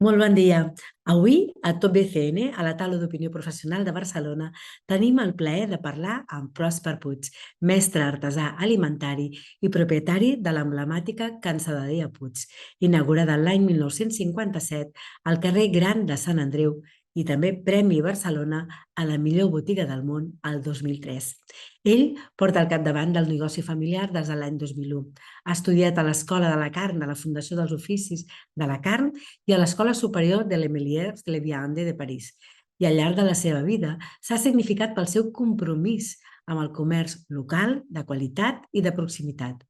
Molt bon dia. Avui, a Top BCN, a la taula d'opinió professional de Barcelona, tenim el plaer de parlar amb Pròsper Puig, mestre artesà alimentari i propietari de l'emblemàtica Cansaderia Puig, inaugurada l'any 1957 al carrer Gran de Sant Andreu i també Premi Barcelona a la millor botiga del món al 2003. Ell porta al capdavant del negoci familiar des de l'any 2001. Ha estudiat a l'Escola de la Carn de la Fundació dels Oficis de la Carn i a l'Escola Superior de l'Emiliers de Viande de París. I al llarg de la seva vida s'ha significat pel seu compromís amb el comerç local, de qualitat i de proximitat.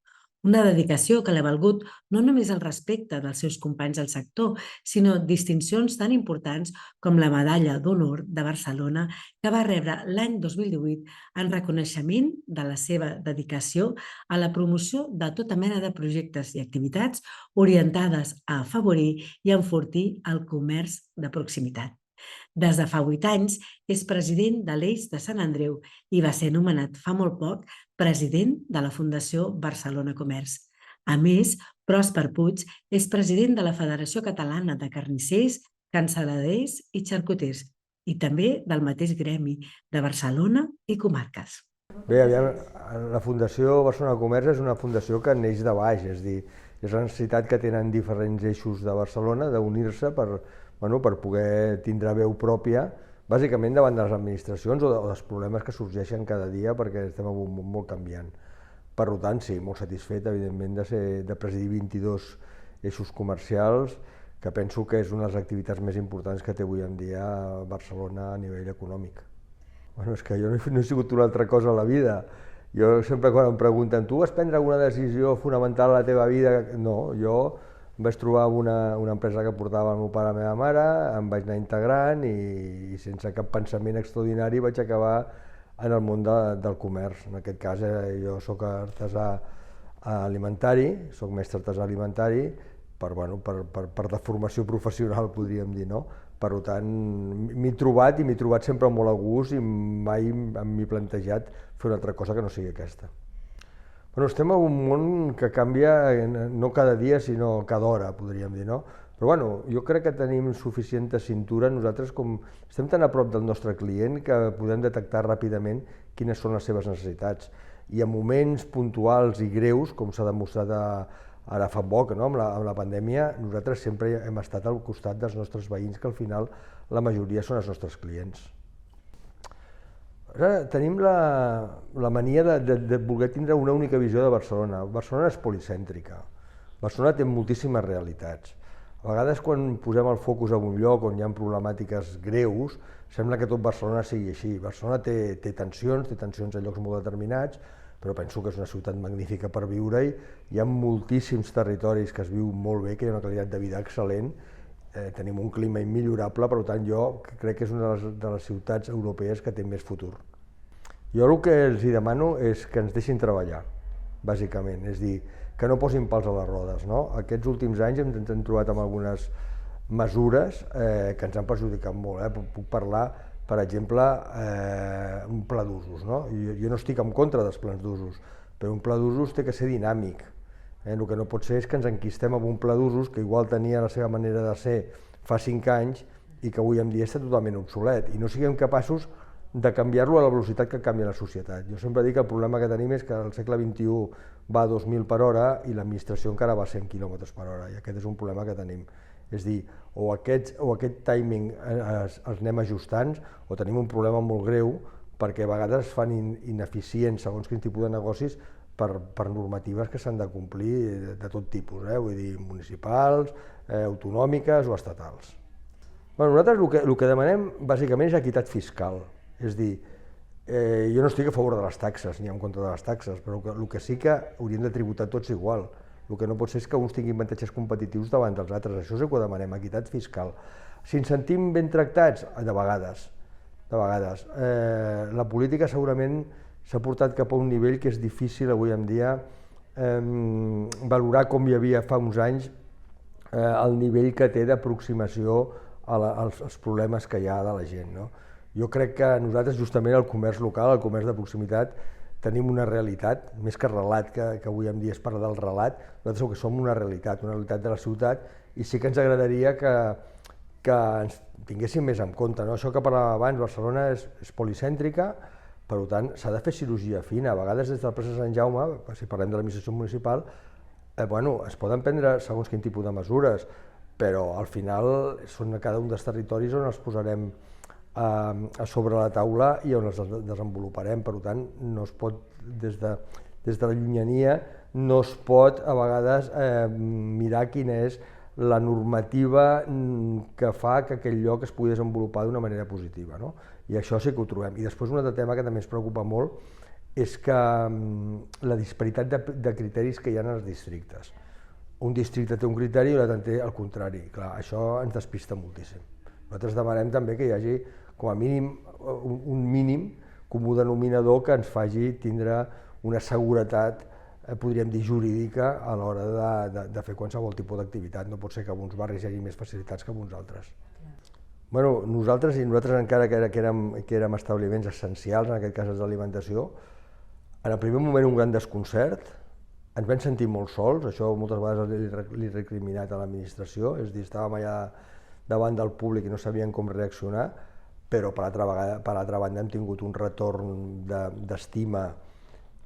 Una dedicació que l'ha valgut no només el respecte dels seus companys del sector, sinó distincions tan importants com la Medalla d'Honor de Barcelona, que va rebre l'any 2018 en reconeixement de la seva dedicació a la promoció de tota mena de projectes i activitats orientades a afavorir i enfortir el comerç de proximitat. Des de fa 8 anys és president de l'Eix de Sant Andreu i va ser nomenat fa molt poc president de la Fundació Barcelona Comerç. A més, Pròsper Puig és president de la Federació Catalana de Carnissers, Cansaladers i Xarcuters i també del mateix gremi de Barcelona i comarques. Bé, la Fundació Barcelona Comerç és una fundació que neix de baix, és a dir, és la necessitat que tenen diferents eixos de Barcelona d'unir-se per poder tindre veu pròpia, bàsicament davant de les administracions o dels problemes que sorgeixen cada dia perquè estem en un món molt canviant. Per tant, sí, molt satisfet, evidentment, de presidir 22 eixos comercials, que penso que és una de les activitats més importants que té avui en dia Barcelona a nivell econòmic. Bueno, és que jo no he sigut una altra cosa a la vida. Jo sempre quan em pregunten, tu vas prendre alguna decisió fonamental a la teva vida? No, jo em vaig trobar una empresa que portava el meu pare i la meva mare, em vaig anar integrant i sense cap pensament extraordinari vaig acabar en el món del comerç. En aquest cas jo soc artesà alimentari, soc mestre artesà alimentari per deformació professional, podríem dir, no? Per tant, m'he trobat sempre molt a gust i mai m'he plantejat fer una altra cosa que no sigui aquesta. Estem en un món que canvia no cada dia, sinó cada hora, podríem dir, no? Però jo crec que tenim suficient cintura, nosaltres estem tan a prop del nostre client que podem detectar ràpidament quines són les seves necessitats. I en moments puntuals i greus, com s'ha demostrat ara fa poc, amb la pandèmia, nosaltres sempre hem estat al costat dels nostres veïns, que al final la majoria són els nostres clients. Ara tenim la mania de voler tindre una única visió de Barcelona. Barcelona és policèntrica. Barcelona té moltíssimes realitats. A vegades quan posem el focus en un lloc on hi ha problemàtiques greus, sembla que tot Barcelona sigui així. Barcelona té tensions a llocs molt determinats, però penso que és una ciutat magnífica per viure-hi. Hi ha moltíssims territoris que es viu molt bé, que hi ha una qualitat de vida excel·lent, tenim un clima immillorable, per tant jo crec que és una de les ciutats europees que té més futur. Jo el que els demano és que ens deixin treballar, bàsicament, és dir, que no posin pals a les rodes. Aquests últims anys ens hem trobat amb algunes mesures que ens han perjudicat molt. Puc parlar, per exemple, un pla d'usos. Jo no estic en contra dels plans d'usos, però un pla d'usos té que ser dinàmic. El que no pot ser és que ens enquistem en un pla d'usos que igual tenia la seva manera de ser fa 5 anys i que avui en dia està totalment obsolet i no siguem capaços de canviar-lo a la velocitat que canvia la societat. Jo sempre dic que el problema que tenim és que el segle XXI va a 2.000 per hora i l'administració encara va a 100 km per hora i aquest és un problema que tenim. És dir, o aquest timing els anem ajustant o tenim un problema molt greu perquè a vegades es fan ineficients segons quin tipus de negocis per normatives que s'han de complir de tot tipus, vull dir, municipals, autonòmiques o estatals. Nosaltres el que demanem bàsicament és equitat fiscal, és dir, jo no estic a favor de les taxes ni en contra de les taxes, però el que sí que hauríem de tributar tots igual. El que no pot ser és que uns tinguin avantatges competitius davant dels altres, això és el que demanem, equitat fiscal. Si ens sentim ben tractats? De vegades. La política segurament s'ha portat cap a un nivell que és difícil avui en dia valorar com hi havia fa uns anys el nivell que té d'aproximació als problemes que hi ha de la gent. Jo crec que nosaltres justament el comerç local, el comerç de proximitat, tenim una realitat, més que relat, que avui en dia es parla del relat, nosaltres el que som una realitat de la ciutat i sí que ens agradaria que que ens tinguéssim més en compte, no? Això que parlàvem abans, Barcelona és policèntrica, per tant s'ha de fer cirurgia fina. A vegades des de la plaça Sant Jaume, si parlem de l'administració municipal, es poden prendre segons quin tipus de mesures, però al final són a cada un dels territoris on els posarem a sobre la taula i on els desenvoluparem. Per tant, no es pot, des de la llunyania, no es pot a vegades mirar quina és la normativa que fa que aquell lloc es pugui desenvolupar d'una manera positiva, no? I això sí que ho trobem. I després un altre tema que també ens preocupa molt és que la disparitat de criteris que hi ha en els districtes. Un districte té un criteri i un altre té el contrari. Clar, això ens despista moltíssim. Nosaltres demanem també que hi hagi com a mínim un mínim comú denominador que ens faci tindre una seguretat, podríem dir, jurídica a l'hora de fer qualsevol tipus d'activitat. No pot ser que en uns barris hi hagi més facilitats que en uns altres. Bueno, nosaltres encara que érem establiments essencials, en aquest cas els d'alimentació, en el primer moment un gran desconcert, ens vam sentir molt sols, això moltes vegades li he recriminat a l'administració, és a dir, estàvem allà davant del públic i no sabien com reaccionar, però per altra banda hem tingut un retorn d'estima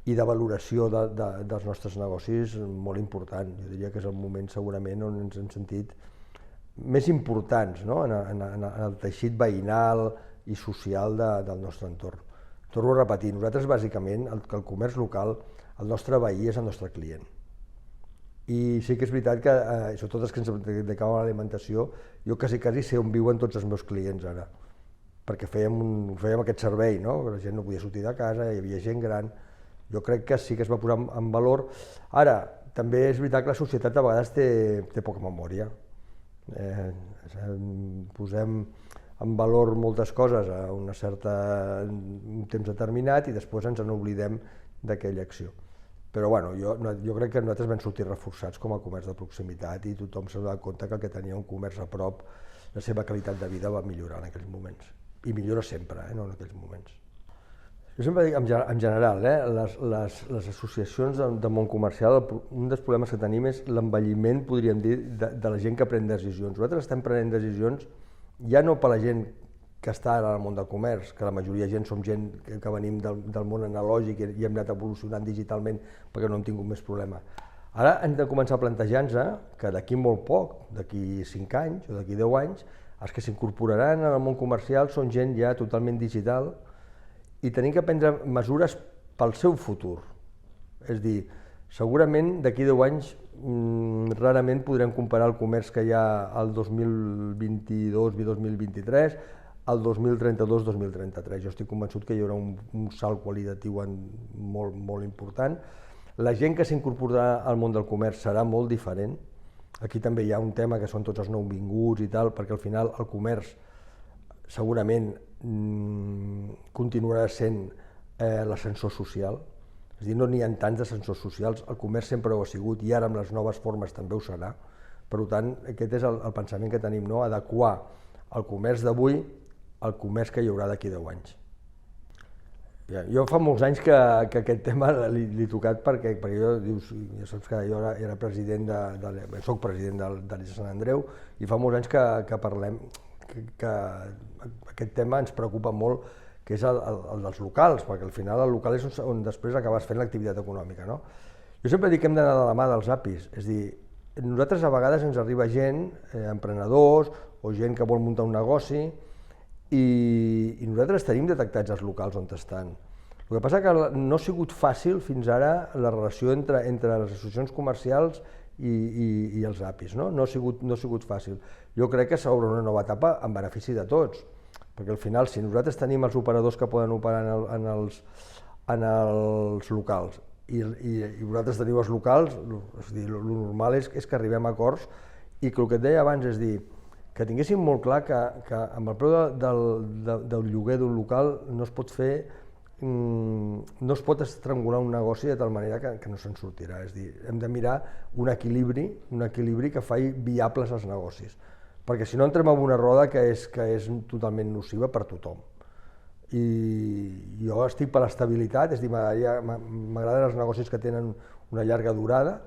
i de valoració dels nostres negocis molt important. Jo diria que és el moment segurament on ens hem sentit més importants, no? en el teixit veïnal i social del nostre entorn. Torno a repetir, nosaltres bàsicament el comerç local, el nostre veí és el nostre client. I sí que és veritat que, sobretot els que ens dedicaven a l'alimentació, jo quasi sé on viuen tots els meus clients ara, perquè fèiem aquest servei, no? La gent no podia sortir de casa, hi havia gent gran. Jo crec que sí que es va posar en valor. Ara, també és veritat que la societat a vegades té poca memòria. Posem en valor moltes coses a un temps determinat i després ens n'oblidem d'aquella acció. Però bueno, jo crec que nosaltres vam sortir reforçats com a comerç de proximitat i tothom s'ha donat compte que el que tenia un comerç a prop, la seva qualitat de vida va millorar en aquells moments. I millora sempre, no en aquells moments. Jo sempre dic, en general, les associacions del món comercial, un dels problemes que tenim és l'envelliment, podríem dir, de la gent que pren decisions. Nosaltres estem prenent decisions ja no per la gent que està ara al món del comerç, que la majoria de gent som gent que venim del món analògic i hem anat evolucionant digitalment perquè no hem tingut més problema. Ara hem de començar a plantejar-nos que d'aquí molt poc, d'aquí 5 anys o d'aquí 10 anys, els que s'incorporaran al món comercial són gent ja totalment digital i tenim que prendre mesures pel seu futur. És a dir, segurament d'aquí 10 anys rarament podrem comparar el comerç que hi ha al 2022 i 2023 al 2032-2033. Jo estic convençut que hi haurà un salt qualitatiu molt important. La gent que s'incorporarà al món del comerç serà molt diferent. Aquí també hi ha un tema que són tots els nouvinguts i tal, perquè al final el comerç segurament continuarà sent l'ascensor social. És a dir, no n'hi ha tants d'ascensors socials, el comerç sempre ho ha sigut i ara amb les noves formes també ho serà. Per tant, aquest és el pensament que tenim, no? Adequar el comerç d'avui al comerç que hi haurà d'aquí 10 anys. Jo fa molts anys que aquest tema l'he tocat perquè jo, ja saps que jo soc president de l'ICE Sant Andreu i fa molts anys que parlem que aquest tema ens preocupa molt, que és el dels locals, perquè al final el local és on després acabes fent l'activitat econòmica, no? Jo sempre dic que hem d'anar de la mà dels APIs, és a dir, nosaltres a vegades ens arriba gent, emprenedors o gent que vol muntar un negoci i nosaltres tenim detectats els locals on estan. El que passa que no ha sigut fàcil fins ara la relació entre les associacions comercials i els APIs, no? No ha sigut fàcil. Jo crec que s'obre una nova etapa en benefici de tots, perquè al final si nosaltres tenim els operadors que poden operar en els locals i vosaltres teniu els locals, és dir, el normal és que arribem a acords i que el que et deia abans és dir, que tinguéssim molt clar que amb el preu del lloguer d'un local no es pot fer, no es pot estrangular un negoci de tal manera que no se'n sortirà. És a dir, hem de mirar un equilibri que faci viables els negocis, perquè si no entrem en una roda que és totalment nociva per tothom. I jo estic per l'estabilitat, és a dir, m'agraden els negocis que tenen una llarga durada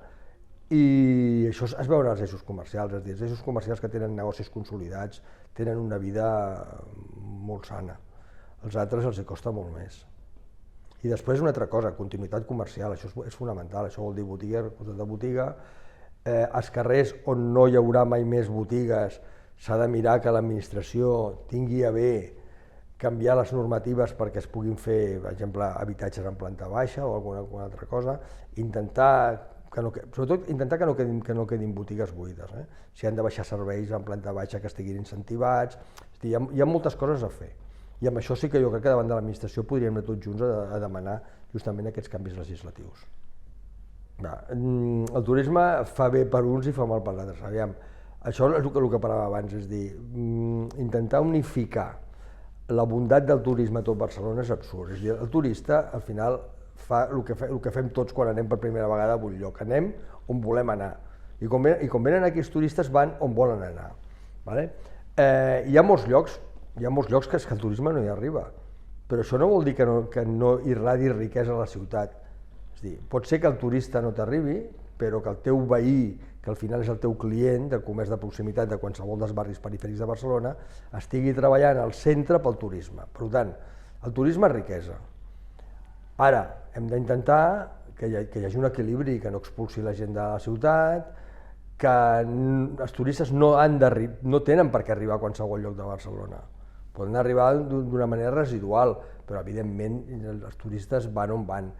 I això es veu en els eixos comercials, és a dir, els eixos comercials que tenen negocis consolidats tenen una vida molt sana. Els altres els costa molt més. I després una altra cosa, continuïtat comercial, això és fonamental, això vol dir botiguer, coses de botiga. Als carrers on no hi haurà mai més botigues s'ha de mirar que l'administració tingui a bé canviar les normatives perquè es puguin fer, per exemple, habitatges en planta baixa o alguna altra cosa, sobretot intentar que no quedin botigues buides. Si han de baixar serveis en planta baixa que estiguin incentivats, hi ha moltes coses a fer. I amb això sí que jo crec que davant de l'administració podríem anar tots junts a demanar justament aquests canvis legislatius. El turisme fa bé per uns i fa mal per altres. Aviam, això és el que parlava abans, és dir, intentar unificar la bondat del turisme a tot Barcelona és absurd. És dir, el turista al final fa el que fem tots quan anem per primera vegada a un lloc, anem on volem anar. I quan venen aquí els turistes van on volen anar. Hi ha molts llocs que el turisme no hi arriba, però això no vol dir que no irradi riquesa a la ciutat. És dir, pot ser que el turista no t'arribi, però que el teu veí, que al final és el teu client del comerç de proximitat de qualsevol dels barris perifèrics de Barcelona, estigui treballant al centre pel turisme. Per tant, el turisme és riquesa. Ara, hem d'intentar que hi hagi un equilibri, que no expulsi la gent de la ciutat, que els turistes no tenen per què arribar a qualsevol lloc de Barcelona. Poden arribar d'una manera residual, però evidentment els turistes van on van.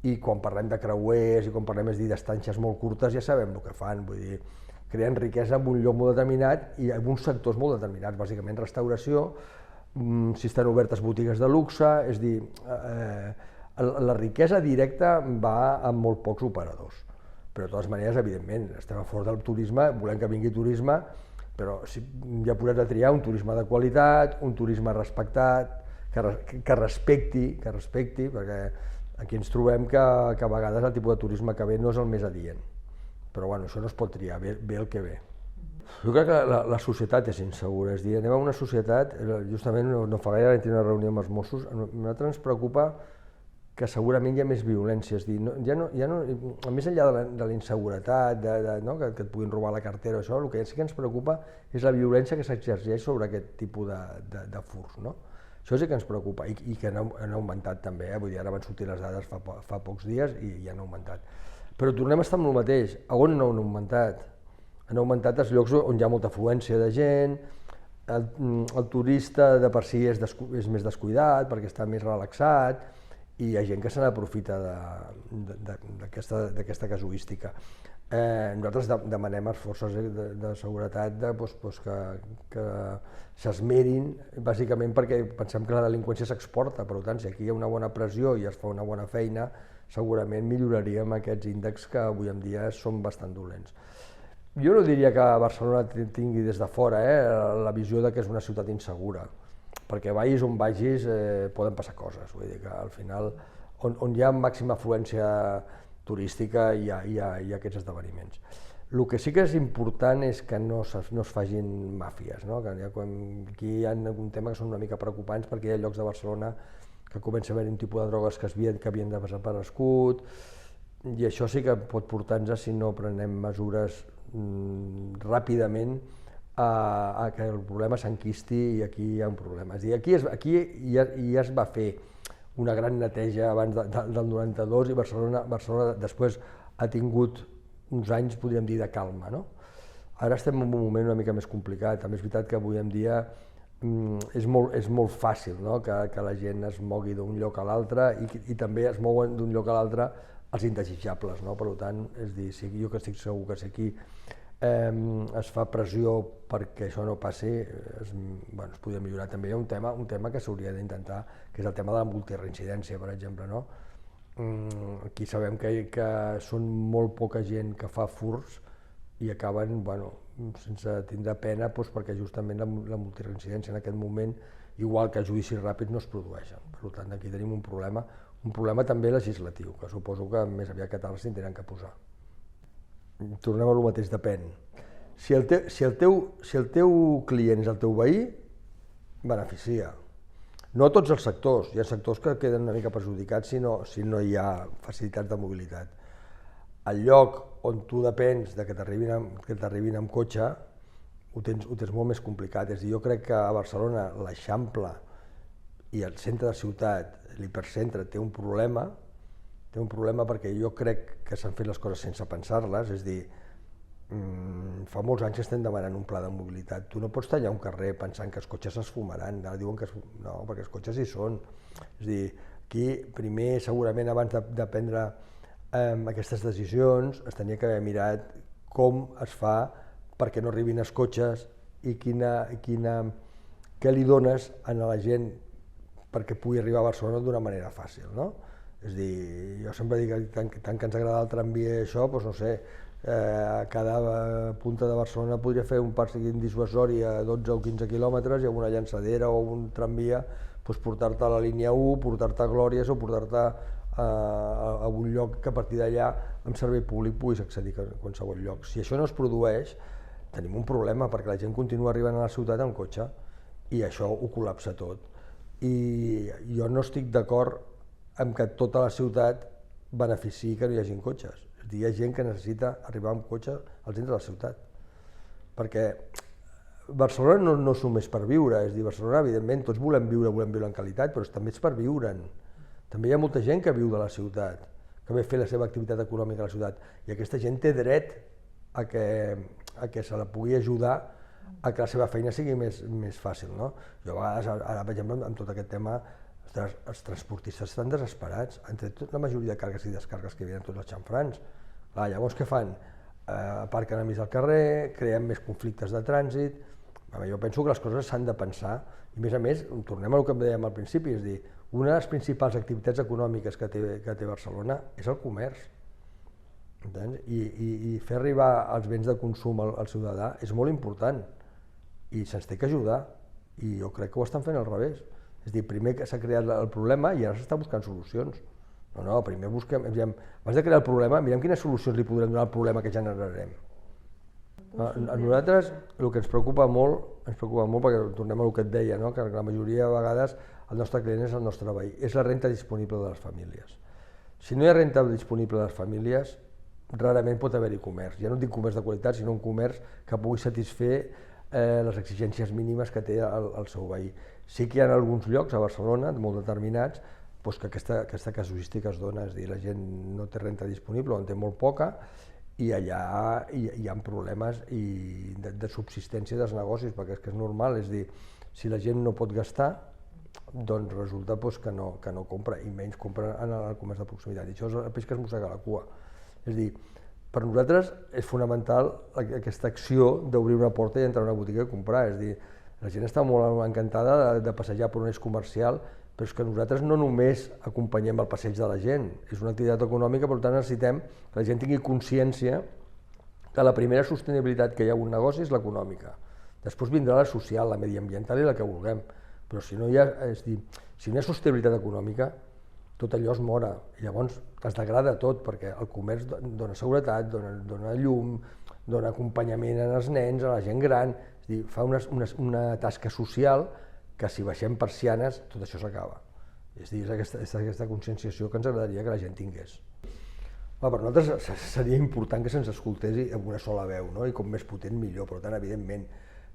I quan parlem de creuers i quan parlem d'estances molt curtes ja sabem el que fan, vull dir, creen riquesa en un lloc molt determinat i en uns sectors molt determinats, bàsicament restauració, si estan obertes botigues de luxe, és dir, la riquesa directa va amb molt pocs operadors. Però de totes maneres, evidentment, estem a favor del turisme, volem que vingui turisme, però si ja podem triar un turisme de qualitat, un turisme respectat, que respecti, perquè aquí ens trobem que a vegades el tipus de turisme que ve no és el més adient. Però bueno, això no es pot triar, ve el que ve. Jo crec que la societat és insegura, és a dir, anem a una societat, justament no fa gaire vam tenir una reunió amb els Mossos, a nosaltres ens preocupa que segurament hi ha més violència, és a dir, més enllà de la inseguretat, que et puguin robar la cartera o això, el que sí que ens preocupa és la violència que s'exerceix sobre aquest tipus de furs. Això sí que ens preocupa i que han augmentat també, vull dir, ara van sortir les dades fa pocs dies i han augmentat. Però tornem a estar amb el mateix, a on no han augmentat? Han augmentat els llocs on hi ha molta afluència de gent, el turista de per si és més descuidat perquè està més relaxat, i hi ha gent que se n'aprofita d'aquesta casuística. Nosaltres demanem a les forces de seguretat que s'esmerin, bàsicament perquè pensem que la delinqüència s'exporta, per tant, si aquí hi ha una bona pressió i es fa una bona feina, segurament milloraríem aquests índexs que avui en dia són bastant dolents. Jo no diria que Barcelona tingui des de fora la visió que és una ciutat insegura, perquè vagis on vagis poden passar coses, vull dir que al final on hi ha màxima afluència turística hi ha aquests esdeveniments. El que sí que és important és que no es facin màfies, aquí hi ha un tema que són una mica preocupants perquè hi ha llocs de Barcelona que comença a haver un tipus de drogues que havien desaparegut i això sí que pot portar-nos, si no prenem mesures ràpidament, a que el problema s'enquisti i aquí hi ha un problema. És a dir, aquí ja es va fer una gran neteja abans del 92 i Barcelona després ha tingut uns anys, podríem dir, de calma. Ara estem en un moment una mica més complicat. També és veritat que avui en dia és molt fàcil que la gent es mogui d'un lloc a l'altre i també es mouen d'un lloc a l'altre els indesitjables. Per tant, és dir, jo que estic segur que si aquí es fa pressió perquè això no passi, es podria millorar. També hi ha un tema que s'hauria d'intentar, que és el tema de la multireincidència, per exemple. Aquí sabem que són molt poca gent que fa furts i acaben sense tindre pena perquè justament la multireincidència en aquest moment, igual que els judicis ràpids, no es produeixen. Per tant, aquí tenim un problema també legislatiu, que suposo que més aviat que tard s'hi tindran que posar. Tornem a lo mateix, depèn. Si el teu client és el teu veí, beneficia. No a tots els sectors, hi ha sectors que queden una mica perjudicats si no hi ha facilitats de mobilitat. El lloc on tu depens de que t'arribin amb cotxe, ho tens molt més complicat. És a dir, jo crec que a Barcelona l'Eixample i el centre de ciutat, l'hipercentre, té un problema perquè jo crec que s'han fet les coses sense pensar-les, és a dir, fa molts anys que estem demanant un pla de mobilitat. Tu no pots tallar un carrer pensant que els cotxes s'esfumaran, ara diuen que no, perquè els cotxes hi són. És a dir, aquí primer, segurament abans de prendre aquestes decisions, es tenia que haver mirat com es fa perquè no arribin els cotxes i què li dones a la gent perquè pugui arribar a Barcelona d'una manera fàcil, no? És a dir, jo sempre dic que tant que ens agrada el tramvia i això, doncs no sé, a cada punta de Barcelona podria fer un parc dissuasori a 12 o 15 quilòmetres i amb una llançadera o un tramvia portar-te a la línia 1, portar-te a Glòries o portar-te a un lloc que a partir d'allà amb servei públic puguis accedir a qualsevol lloc. Si això no es produeix, tenim un problema perquè la gent continua arribant a la ciutat amb cotxe i això ho col·lapsa tot. I jo no estic d'acord amb que tota la ciutat beneficiï que no hi hagin cotxes. És a dir, hi ha gent que necessita arribar amb cotxe al centre de la ciutat. Perquè Barcelona no és només per viure, és a dir, Barcelona, evidentment, tots volem viure en qualitat, però també és per viure'n. També hi ha molta gent que viu de la ciutat, que ve a fer la seva activitat econòmica a la ciutat, i aquesta gent té dret a que se la pugui ajudar a que la seva feina sigui més fàcil, no? Jo a vegades, ara per exemple, amb tot aquest tema, els transportistes estan desesperats, entre la majoria de càrregues i descàrregues que hi havia tots els xamfrans. Clar, llavors què fan? Aparquen a mig del carrer, creen més conflictes de trànsit. Jo penso que les coses s'han de pensar, i a més, tornem al que dèiem al principi, és a dir, una de les principals activitats econòmiques que té Barcelona és el comerç. I fer arribar els béns de consum al ciutadà és molt important i se'ns té que ajudar, i jo crec que ho estan fent al revés. És a dir, primer que s'ha creat el problema i ara s'està buscant solucions. No, primer busquem, abans de crear el problema, mirem quines solucions li podrem donar al problema que generarem. A nosaltres el que ens preocupa molt, perquè tornem a el que et deia, que la majoria de vegades el nostre client és el nostre veí, és la renda disponible de les famílies. Si no hi ha renda disponible de les famílies, rarament pot haver-hi comerç. Ja no dic comerç de qualitat, sinó un comerç que pugui satisfer les exigències mínimes que té el seu veí. Sí que hi ha alguns llocs a Barcelona, molt determinats, que aquesta casuística es dona, és a dir, la gent no té renda disponible o en té molt poca, i allà hi ha problemes de subsistència dels negocis, perquè és que és normal, és a dir, si la gent no pot gastar, doncs resulta que no compra, i menys compra en el comerç de proximitat, i això és el peix que es mossega la cua. És a dir, per nosaltres és fonamental aquesta acció d'obrir una porta i entrar a una botiga i comprar, és a dir, la gent està molt encantada de passejar per un eix comercial, però és que nosaltres no només acompanyem el passeig de la gent, és una activitat econòmica, per tant necessitem que la gent tingui consciència que la primera sostenibilitat que hi ha en un negoci és l'econòmica. Després vindrà la social, la mediambiental i la que vulguem, però si no hi ha sostenibilitat econòmica, tot allò es mora, i llavors es degrada tot, perquè el comerç dona seguretat, dona llum, dona acompanyament als nens, a la gent gran, és a dir, fa una tasca social que si baixem persianes tot això s'acaba. És a dir, és aquesta conscienciació que ens agradaria que la gent tingués. Per nosaltres seria important que se'ns escoltés amb una sola veu, i com més potent millor, per tant, evidentment,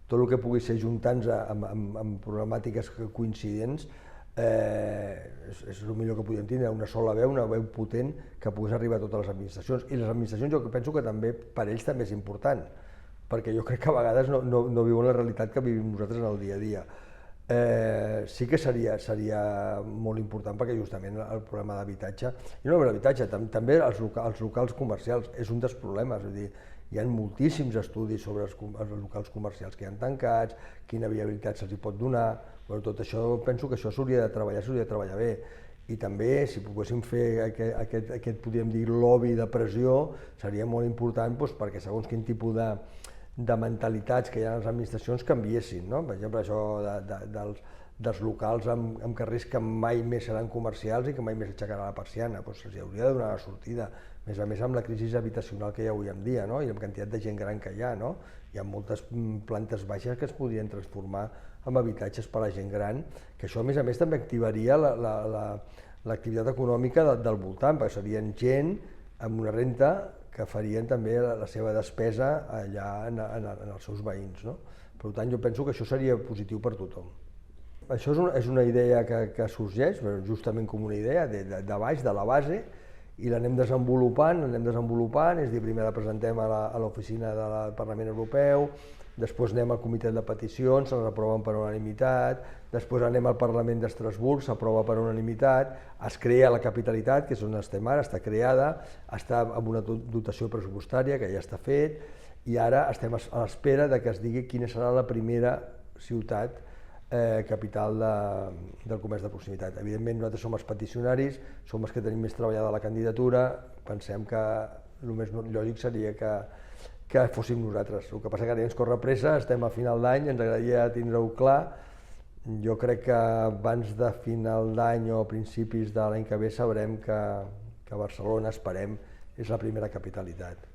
tot el que pugui ser ajuntant amb problemàtiques coincidents és el millor que podíem tindre, una sola veu, una veu potent que pogués arribar a totes les administracions. I les administracions jo penso que també per ells també és important, perquè jo crec que a vegades no viuen la realitat que vivim nosaltres en el dia a dia. Sí que seria molt important perquè justament el problema d'habitatge, i no només l'habitatge, també els locals comercials és un dels problemes, és a dir, hi ha moltíssims estudis sobre els locals comercials que hi han tancats, quina viabilitat se'ls pot donar, tot això penso que això s'hauria de treballar bé, i també si poguéssim fer aquest podríem dir lobby de pressió seria molt important perquè segons quin tipus de mentalitats que hi ha a les administracions canviessin, per exemple això dels locals amb carrers que mai més seran comercials i que mai més aixecaran la persiana, se'ls hauria de donar la sortida, a més amb la crisi habitacional que hi ha avui en dia i amb quantitat de gent gran que hi ha moltes plantes baixes que es podrien transformar en habitatges per a la gent gran, que això a més també activaria l'activitat econòmica del voltant, perquè serien gent amb una renda que farien també la seva despesa allà en els seus veïns, no? Per tant, jo penso que això seria positiu per tothom. Això és una idea que sorgeix, justament com una idea de baix, de la base, i l'anem desenvolupant, és a dir, primer la presentem a l'oficina del Parlament Europeu, després anem al comitè de peticions, se'ls aproven per unanimitat, després anem al Parlament d'Estrasburg, s'aprova per unanimitat, es crea la capitalitat, que és on estem ara, està creada, està amb una dotació pressupostària que ja està fet, i ara estem a l'espera que es digui quina serà la primera ciutat capital del comerç de proximitat. Evidentment, nosaltres som els peticionaris, som els que tenim més treballada la candidatura, pensem que el més lògic seria que fóssim nosaltres. El que passa que ara ens corre pressa, estem a final d'any, ens agradaria tindre-ho clar. Jo crec que abans de final d'any o principis de l'any que ve sabrem que Barcelona, esperem, és la primera capitalitat.